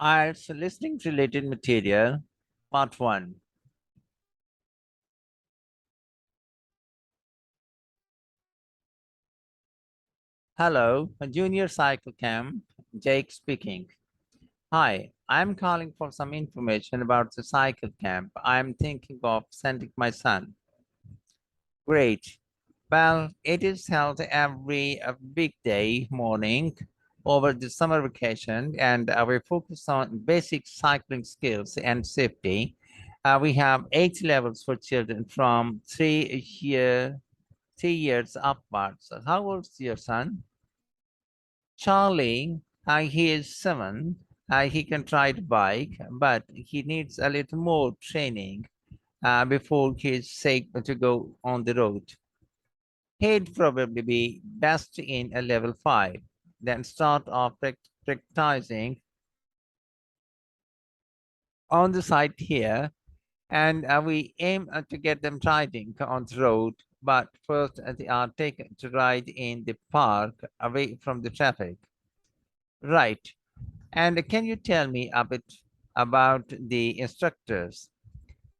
IELTS listening related material, part 1. Hello, Junior Cycle Camp, Jake speaking. Hi, I'm calling for some information about the cycle camp. I'm thinking of sending my son. Great. Well, it is held every weekday morning over the summer vacation, and we focus on basic cycling skills and safety. We have 8 levels for children from 3 years upwards. How old's your son? Charlie, he is 7. He can ride bike, but he needs a little more training before he is safe to go on the road. He'd probably be best in a level 5, then start off practicing on the side here, and we aim to get them riding on the road, but first they are taken to ride in the park away from the traffic. Right. And can you tell me a bit about the instructors?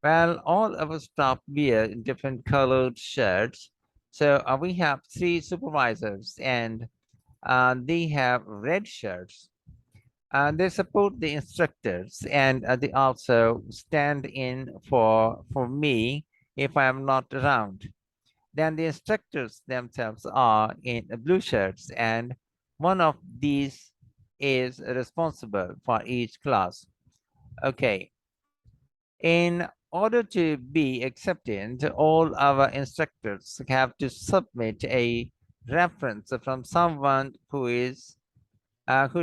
Well, all our staff wear different colored shirts. So we have 3 supervisors and they have red shirts. They support the instructors and they also stand in for me if I am not around. Then the instructors themselves are in blue shirts, and one of these is responsible for each class. Okay, in order to be accepted, all our instructors have to submit a reference from someone who's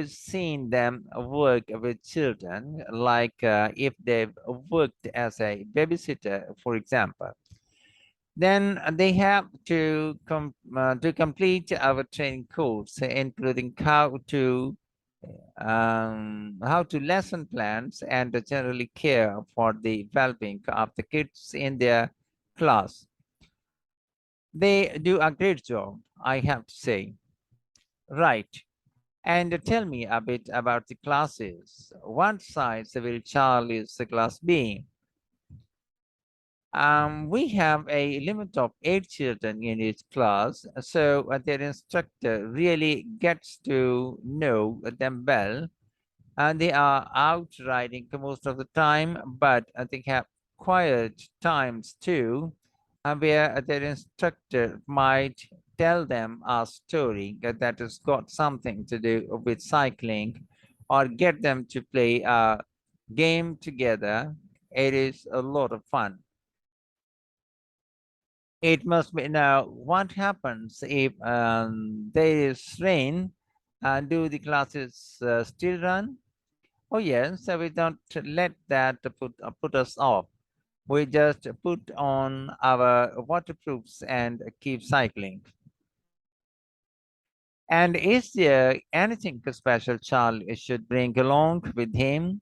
seen them work with children, like if they've worked as a babysitter, for example. Then they have to complete our training course, including how to lesson plans and generally care for the well-being of the kids in their class. They do a great job, I have to say. Right. And tell me a bit about the classes. What size will Charlie's class be? We have a limit of 8 children in each class, so their instructor really gets to know them well. And they are out riding most of the time, but they have quiet times too, where their instructor might tell them a story that has got something to do with cycling or get them to play a game together. It is a lot of fun. It must be. Now, what happens if there is rain? Do the classes still run? Oh yes, so we don't let that put us off. We just put on our waterproofs and keep cycling. And is there anything special Charlie should bring along with him?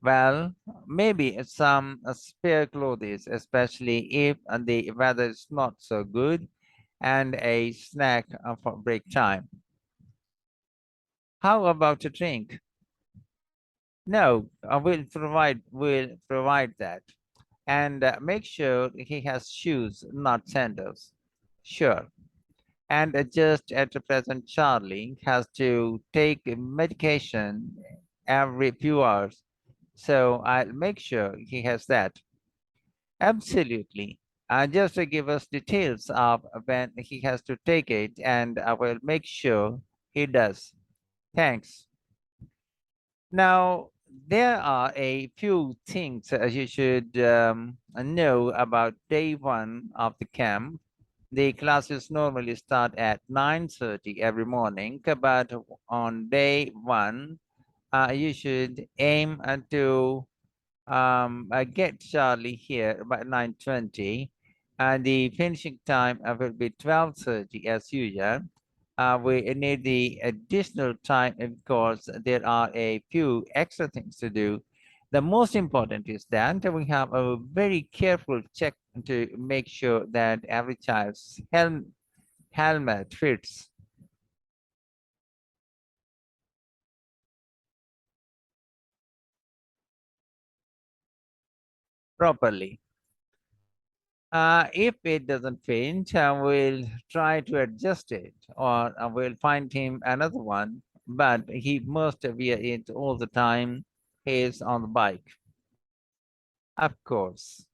Well, maybe some spare clothes, especially if the weather is not so good, and a snack for break time. How about a drink? No, we'll provide that. And make sure he has shoes, not sandals. Sure. And just at the present, Charlie has to take medication every few hours. So I'll make sure he has that. Absolutely. Just to give us details of when he has to take it, and I will make sure he does. Thanks. Now, there are a few things you should know about day one of the camp. The classes normally start at 9:30 every morning, but on day one, you should aim to get Charlie here by 9:20, and the finishing time will be 12:30 as usual. We need the additional time because there are a few extra things to do. The most important is that we have a very careful check to make sure that every child's helmet fits. properly. If it doesn't fit, we'll try to adjust it, or we'll find him another one, but he must wear it all the time he's on the bike. Of course.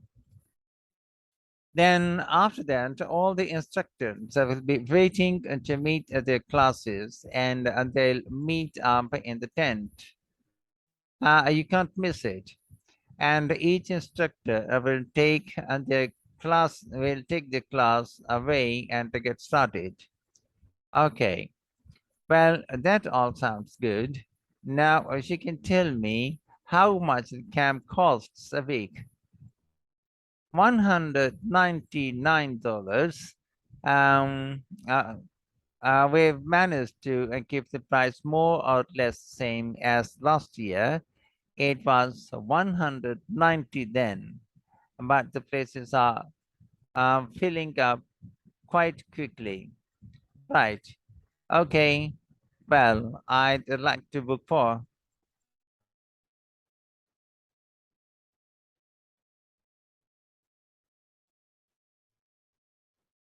Then after that, all the instructors will be waiting to meet their classes, and they'll meet up in the tent. You can't miss it. And each instructor will take the class away and to get started. Okay. Well, that all sounds good. Now she can tell me how much the camp costs a week. $199. Um, uh, we've managed to keep the price more or less same as last year. It was 190 then, but the places are filling up quite quickly. Right. Okay. Well, I'd like to book for